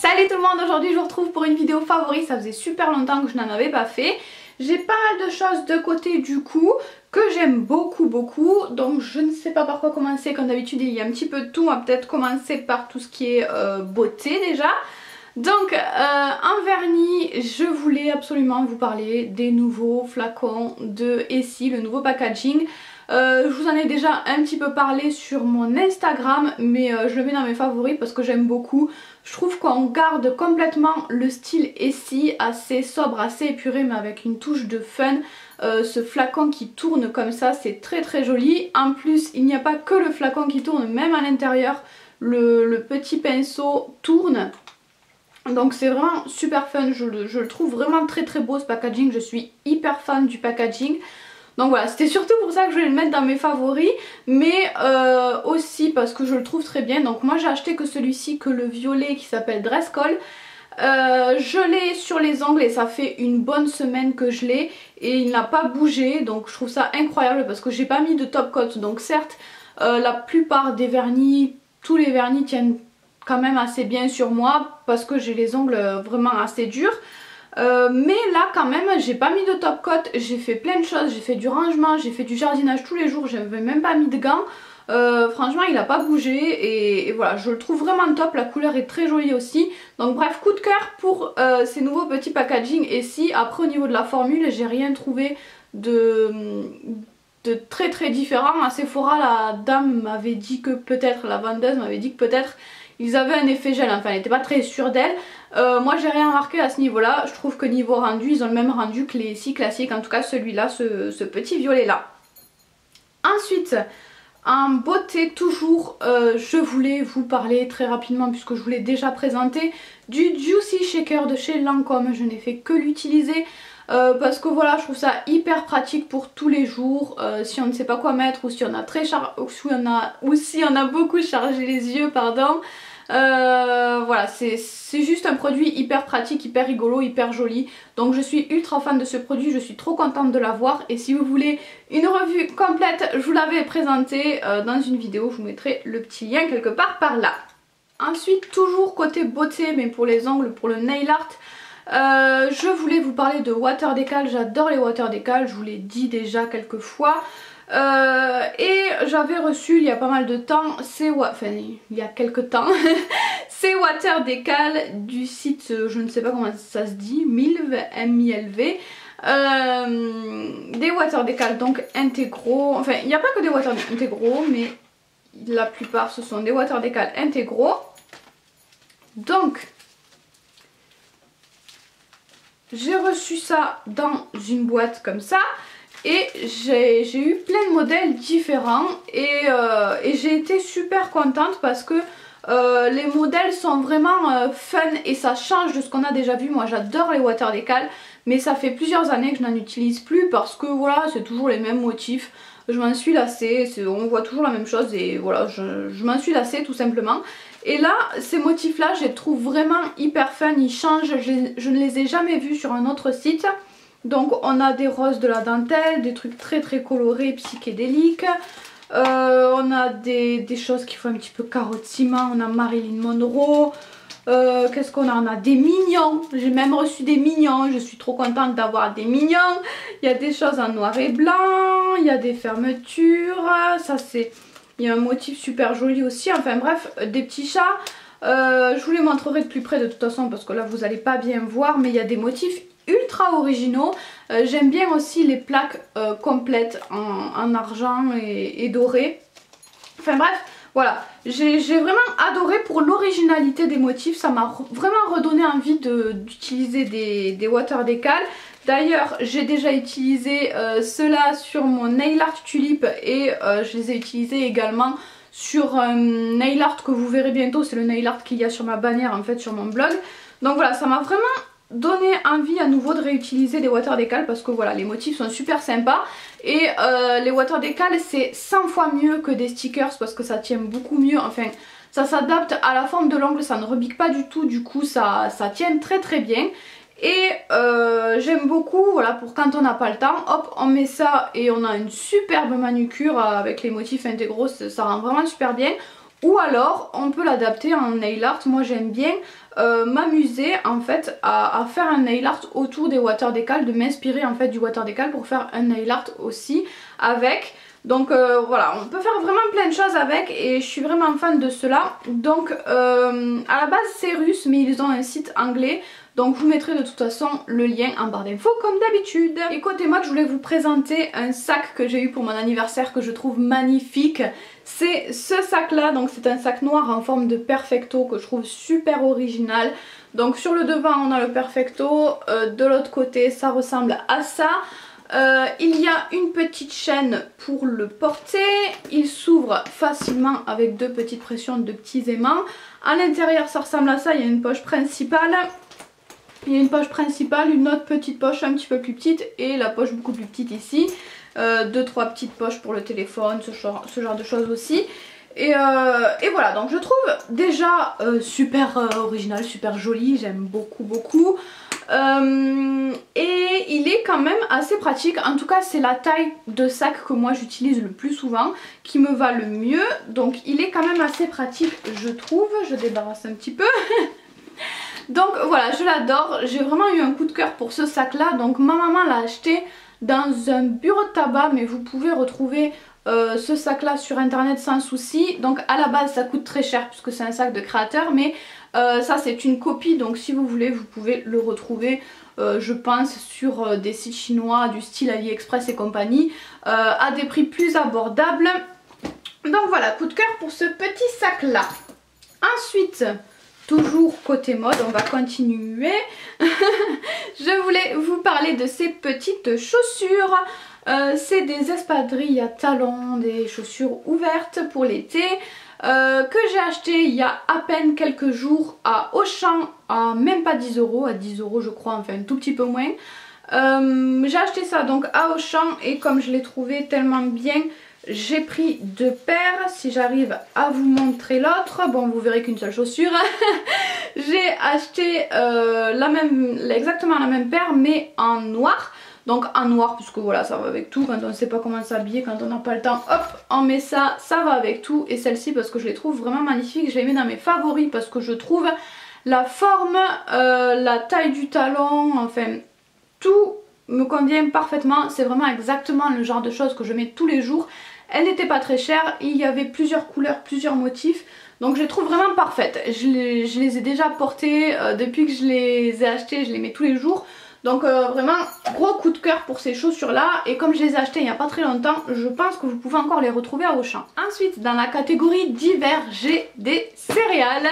Salut tout le monde, aujourd'hui je vous retrouve pour une vidéo favori, ça faisait super longtemps que je n'en avais pas fait. J'ai pas mal de choses de côté du coup que j'aime beaucoup, donc je ne sais pas par quoi commencer. Comme d'habitude il y a un petit peu de tout, on va peut-être commencer par tout ce qui est beauté déjà. Donc en vernis, je voulais absolument vous parler des nouveaux flacons de Essie, le nouveau packaging. Je vous en ai déjà un petit peu parlé sur mon Instagram, mais je le mets dans mes favoris parce que j'aime beaucoup. Je trouve qu'on garde complètement le style Essie, assez sobre, assez épuré mais avec une touche de fun. Ce flacon qui tourne comme ça, c'est très joli. En plus il n'y a pas que le flacon qui tourne, même à l'intérieur le petit pinceau tourne. Donc c'est vraiment super fun, je le trouve vraiment très beau ce packaging, je suis hyper fan du packaging. Donc voilà, c'était surtout pour ça que je voulais le mettre dans mes favoris, mais aussi parce que je le trouve très bien. Donc moi j'ai acheté que celui-ci, que le violet qui s'appelle Dress Call. Je l'ai sur les ongles et ça fait une bonne semaine que je l'ai et il n'a pas bougé, donc je trouve ça incroyable parce que j'ai pas mis de top coat. Donc certes la plupart des vernis, tous les vernis tiennent quand même assez bien sur moi parce que j'ai les ongles vraiment assez durs. Mais là quand même j'ai pas mis de top coat, j'ai fait plein de choses, j'ai fait du rangement, j'ai fait du jardinage tous les jours, j'avais même pas mis de gants. Franchement il a pas bougé et voilà, je le trouve vraiment top, la couleur est très jolie aussi. Donc bref, coup de cœur pour ces nouveaux petits packaging. Et si après au niveau de la formule j'ai rien trouvé de très différent. À Sephora la dame m'avait dit que peut-être, la vendeuse m'avait dit que peut-être ils avaient un effet gel, enfin elle n'était pas très sûre d'elle. Moi j'ai rien remarqué à ce niveau là, je trouve que niveau rendu ils ont le même rendu que les 6 classiques, en tout cas celui-là, ce petit violet là. Ensuite en beauté toujours, je voulais vous parler très rapidement puisque je vous l'ai déjà présenté, du Juicy Shaker de chez Lancôme. Je n'ai fait que l'utiliser parce que voilà, je trouve ça hyper pratique pour tous les jours, si on ne sait pas quoi mettre ou si on a si on a beaucoup chargé les yeux, pardon. Voilà, c'est juste un produit hyper pratique, hyper rigolo, hyper joli. Donc je suis ultra fan de ce produit, je suis trop contente de l'avoir. Et si vous voulez une revue complète, je vous l'avais présenté dans une vidéo, je vous mettrai le petit lien quelque part par là. Ensuite, toujours côté beauté, mais pour les ongles, pour le nail art, je voulais vous parler de Water Decal. J'adore les Water Decal, je vous l'ai dit déjà quelques fois. Et j'avais reçu il y a pas mal de temps, il y a quelques temps, ces Water Decal du site, je ne sais pas comment ça se dit, Milv, M-I-L-V. Des Water Decal donc intégraux, enfin il n'y a pas que des Water intégraux, mais la plupart ce sont des Water Decal intégraux. Donc j'ai reçu ça dans une boîte comme ça. Et j'ai eu plein de modèles différents et j'ai été super contente parce que les modèles sont vraiment fun et ça change de ce qu'on a déjà vu. Moi j'adore les Water Decal, mais ça fait plusieurs années que je n'en utilise plus parce que voilà, c'est toujours les mêmes motifs. Je m'en suis lassée, on voit toujours la même chose et voilà, je m'en suis lassée tout simplement. Et là, ces motifs là, je les trouve vraiment hyper fun, ils changent, je ne les ai jamais vus sur un autre site. Donc on a des roses, de la dentelle, des trucs très colorés, psychédéliques. On a des choses qui font un petit peu carotte ciment, on a Marilyn Monroe. Qu'est-ce qu'on a? On a des mignons, j'ai même reçu des mignons, je suis trop contente d'avoir des mignons. Il y a des choses en noir et blanc, il y a des fermetures, ça c'est... Il y a un motif super joli aussi, enfin bref, des petits chats. Je vous les montrerai de plus près de toute façon parce que là vous n'allez pas bien voir, mais il y a des motifs ultra originaux. J'aime bien aussi les plaques complètes en argent et doré. Enfin bref, voilà, j'ai vraiment adoré pour l'originalité des motifs, ça m'a vraiment redonné envie d'utiliser des Water Decal. D'ailleurs j'ai déjà utilisé ceux-là sur mon nail art tulipe et je les ai utilisés également sur un nail art que vous verrez bientôt. C'est le nail art qu'il y a sur ma bannière en fait sur mon blog. Donc voilà, ça m'a vraiment donné envie à nouveau de réutiliser des Water Decal parce que voilà, les motifs sont super sympas. Et les Water Decal c'est 100 fois mieux que des stickers parce que ça tient beaucoup mieux, enfin ça s'adapte à la forme de l'ongle, ça ne rebique pas du tout, du coup ça tient très bien. Et j'aime beaucoup, voilà, pour quand on n'a pas le temps, hop on met ça et on a une superbe manucure avec les motifs intégraux, ça rend vraiment super bien. ou alors on peut l'adapter en nail art. Moi j'aime bien m'amuser en fait à faire un nail art autour des water decals, de m'inspirer en fait du water decal pour faire un nail art aussi avec. Donc voilà, on peut faire vraiment plein de choses avec et je suis vraiment fan de cela. Donc à la base c'est russe mais ils ont un site anglais. Donc je vous mettrai de toute façon le lien en barre d'infos comme d'habitude. Et côté mode, je voulais vous présenter un sac que j'ai eu pour mon anniversaire que je trouve magnifique. C'est ce sac là, donc c'est un sac noir en forme de perfecto que je trouve super original. Donc sur le devant on a le perfecto, de l'autre côté ça ressemble à ça. Il y a une petite chaîne pour le porter, il s'ouvre facilement avec deux petites pressions, deux petits aimants. À l'intérieur ça ressemble à ça, il y a une poche principale. Il y a une poche principale, une autre petite poche un petit peu plus petite et la poche beaucoup plus petite ici. Deux, trois petites poches pour le téléphone, ce genre de choses aussi. Et voilà, donc je trouve déjà super original, super joli, j'aime beaucoup. Et il est quand même assez pratique, en tout cas c'est la taille de sac que moi j'utilise le plus souvent, qui me va le mieux. Donc il est quand même assez pratique je trouve, je débarrasse un petit peu. Donc voilà, je l'adore, j'ai vraiment eu un coup de cœur pour ce sac là. Donc ma maman l'a acheté dans un bureau de tabac, mais vous pouvez retrouver ce sac là sur internet sans souci. Donc à la base ça coûte très cher puisque c'est un sac de créateur, mais ça c'est une copie, donc si vous voulez vous pouvez le retrouver je pense sur des sites chinois du style AliExpress et compagnie à des prix plus abordables. Donc voilà, coup de cœur pour ce petit sac là. Ensuite, toujours côté mode, on va continuer. Je voulais vous parler de ces petites chaussures. C'est des espadrilles à talons, des chaussures ouvertes pour l'été que j'ai acheté il y a à peine quelques jours à Auchan à même pas 10 €, à 10 € je crois, enfin un tout petit peu moins. J'ai acheté ça donc à Auchan et comme je l'ai trouvé tellement bien, j'ai pris deux paires. Si j'arrive à vous montrer l'autre, bon vous verrez qu'une seule chaussure. J'ai acheté exactement la même paire mais en noir. Donc en noir puisque voilà ça va avec tout, quand on ne sait pas comment s'habiller, quand on n'a pas le temps, hop on met ça, ça va avec tout. Et celle-ci parce que je les trouve vraiment magnifiques, je les mets dans mes favoris parce que je trouve la forme, la taille du talon, enfin tout me convient parfaitement. C'est vraiment exactement le genre de choses que je mets tous les jours. Elle n'était pas très chère, il y avait plusieurs couleurs, plusieurs motifs, donc je les trouve vraiment parfaites. Je les ai déjà portées depuis que je les ai achetées, je les mets tous les jours. Donc vraiment gros coup de cœur pour ces chaussures là, et comme je les ai achetées il n'y a pas très longtemps, je pense que vous pouvez encore les retrouver à Auchan. Ensuite dans la catégorie d'hiver, j'ai des céréales.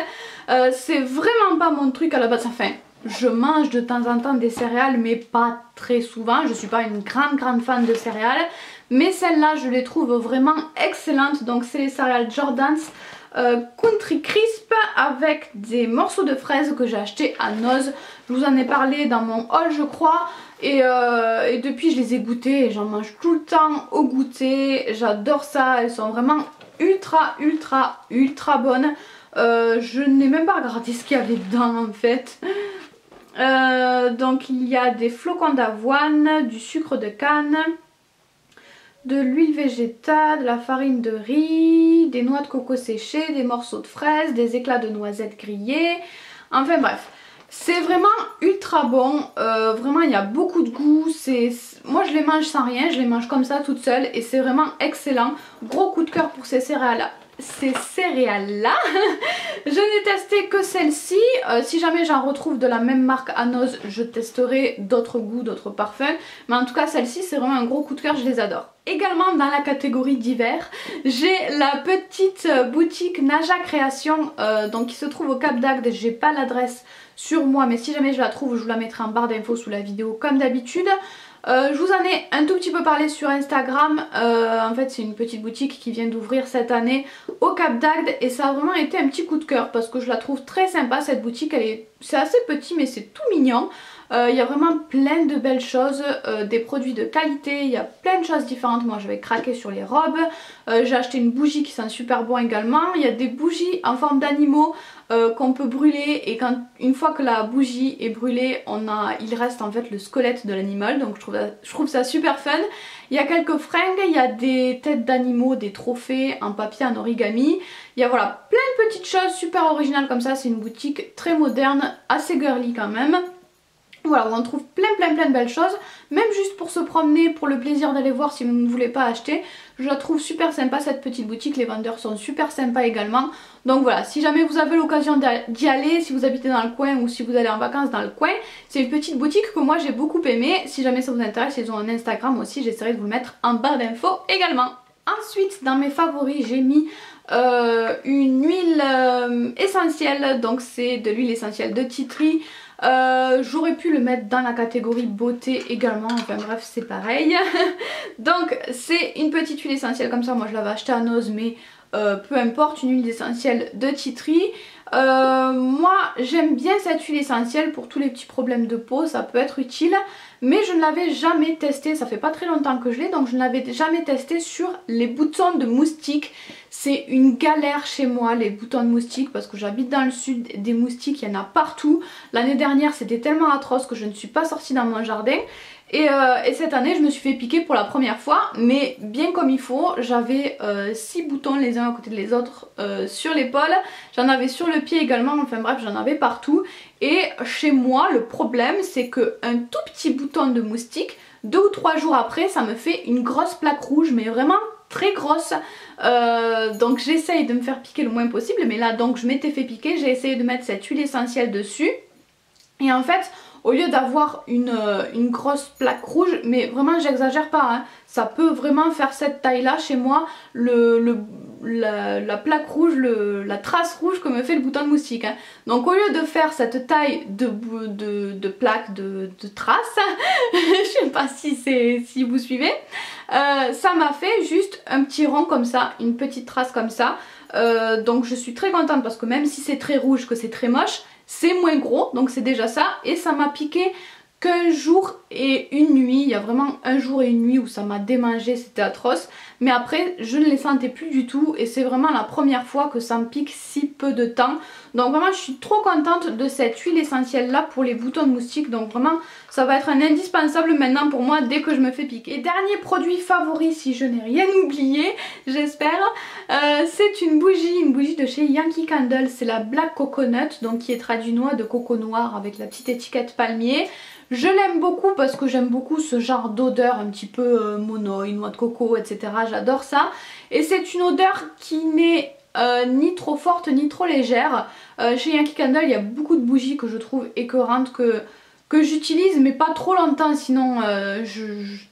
C'est vraiment pas mon truc à la base, enfin je mange de temps en temps des céréales mais pas très souvent, je suis pas une grande fan de céréales. Mais celles-là je les trouve vraiment excellentes, donc c'est les céréales Jordans Country Crisp avec des morceaux de fraises que j'ai acheté à Noz. Je vous en ai parlé dans mon haul je crois, et depuis je les ai goûtées et j'en mange tout le temps au goûter. J'adore ça, elles sont vraiment ultra bonnes. Je n'ai même pas regardé ce qu'il y avait dedans en fait. Donc il y a des flocons d'avoine, du sucre de canne, de l'huile végétale, de la farine de riz, des noix de coco séchées, des morceaux de fraises, des éclats de noisettes grillés. Enfin bref, c'est vraiment ultra bon, vraiment il y a beaucoup de goût. Moi je les mange sans rien, je les mange comme ça toute seule et c'est vraiment excellent. Gros coup de cœur pour ces céréales-là. Je n'ai testé que celle-ci. Si jamais j'en retrouve de la même marque à Noz, je testerai d'autres goûts, d'autres parfums. Mais en tout cas celle-ci c'est vraiment un gros coup de cœur, je les adore. Également dans la catégorie d'hiver, j'ai la petite boutique Naja Création donc qui se trouve au Cap d'Agde. J'ai pas l'adresse sur moi mais si jamais je la trouve je vous la mettrai en barre d'infos sous la vidéo comme d'habitude. Je vous en ai un tout petit peu parlé sur Instagram. En fait c'est une petite boutique qui vient d'ouvrir cette année au Cap d'Agde et ça a vraiment été un petit coup de cœur parce que je la trouve très sympa cette boutique. C'est assez petit mais c'est tout mignon. Il y a vraiment plein de belles choses, des produits de qualité, il y a plein de choses différentes. Moi je vais craquer sur les robes, j'ai acheté une bougie qui sent super bon également. Il y a des bougies en forme d'animaux qu'on peut brûler, et une fois que la bougie est brûlée, il reste en fait le squelette de l'animal, donc je trouve ça super fun. Il y a quelques fringues, il y a des têtes d'animaux, des trophées en papier, en origami. Il y a voilà plein de petites choses super originales comme ça. C'est une boutique très moderne, assez girly quand même. Voilà, où on trouve plein de belles choses, même juste pour se promener, pour le plaisir d'aller voir si vous ne voulez pas acheter. Je la trouve super sympa cette petite boutique, les vendeurs sont super sympas également. Donc voilà, si jamais vous avez l'occasion d'y aller, si vous habitez dans le coin ou si vous allez en vacances dans le coin, c'est une petite boutique que moi j'ai beaucoup aimée. Si jamais ça vous intéresse, ils ont un Instagram aussi, j'essaierai de vous le mettre en barre d'infos également. Ensuite, dans mes favoris, j'ai mis une huile essentielle, donc c'est de l'huile essentielle de tea tree. J'aurais pu le mettre dans la catégorie beauté également, enfin bref c'est pareil. Donc c'est une petite huile essentielle comme ça, moi je l'avais acheté à Noz, mais peu importe, une huile essentielle de tea tree. Moi j'aime bien cette huile essentielle pour tous les petits problèmes de peau, ça peut être utile, mais je ne l'avais jamais testé, ça fait pas très longtemps que je l'ai, donc je ne l'avais jamais testé sur les boutons de moustiques. C'est une galère chez moi les boutons de moustiques, parce que j'habite dans le sud, des moustiques il y en a partout. L'année dernière c'était tellement atroce que je ne suis pas sortie dans mon jardin. Et cette année je me suis fait piquer pour la première fois, mais bien comme il faut. J'avais 6 boutons les uns à côté des autres sur l'épaule, j'en avais sur le pied également, enfin bref j'en avais partout. Et chez moi le problème c'est que un tout petit bouton de moustique, 2 ou 3 jours après ça me fait une grosse plaque rouge, mais vraiment très grosse. Donc j'essaye de me faire piquer le moins possible, mais là donc je m'étais fait piquer, j'ai essayé de mettre cette huile essentielle dessus. Et en fait, au lieu d'avoir une grosse plaque rouge, mais vraiment j'exagère pas, hein, ça peut vraiment faire cette taille là chez moi, la plaque rouge, la trace rouge que me fait le bouton de moustique. Hein. Donc au lieu de faire cette taille de plaque, de trace, je sais pas si vous suivez, ça m'a fait juste un petit rond comme ça, une petite trace comme ça. Donc je suis très contente parce que même si c'est très rouge, que c'est très moche, c'est moins gros, donc c'est déjà ça. Et ça m'a piqué qu'un jour et une nuit. Il y a vraiment un jour et une nuit où ça m'a démangé, c'était atroce. Mais après je ne les sentais plus du tout, et c'est vraiment la première fois que ça me pique si peu de temps. Donc vraiment je suis trop contente de cette huile essentielle là pour les boutons de moustiques. Donc vraiment ça va être un indispensable maintenant pour moi dès que je me fais piquer. Et dernier produit favori, si je n'ai rien oublié, j'espère, c'est une bougie de chez Yankee Candle. C'est la Black Coconut, donc qui est traduit noix de coco noir avec la petite étiquette palmier. Je l'aime beaucoup parce que j'aime beaucoup ce genre d'odeur un petit peu monoï, noix de coco, etc. J'adore ça. Et c'est une odeur qui n'est ni trop forte ni trop légère. Chez Yankee Candle il y a beaucoup de bougies que je trouve écœurantes que j'utilise, mais pas trop longtemps, sinon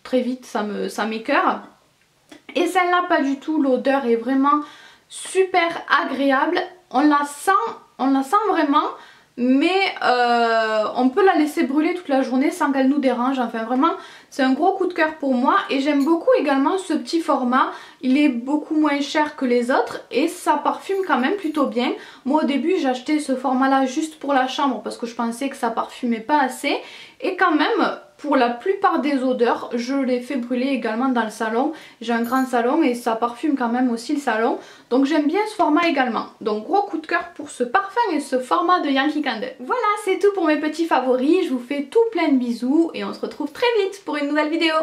très vite ça m'écœure. Et celle-là pas du tout, l'odeur est vraiment super agréable. On la sent vraiment. Mais on peut la laisser brûler toute la journée sans qu'elle nous dérange. Enfin vraiment c'est un gros coup de cœur pour moi. Et j'aime beaucoup également ce petit format. Il est beaucoup moins cher que les autres et ça parfume quand même plutôt bien. Moi au début j'ai acheté ce format là juste pour la chambre parce que je pensais que ça parfumait pas assez. Et quand même pour la plupart des odeurs je les fais brûler également dans le salon. J'ai un grand salon et ça parfume quand même aussi le salon. Donc j'aime bien ce format également. Donc gros coup de cœur pour ce parfum et ce format de Yankee Candle. Voilà, c'est tout pour mes petits favoris. Je vous fais tout plein de bisous et on se retrouve très vite pour une nouvelle vidéo.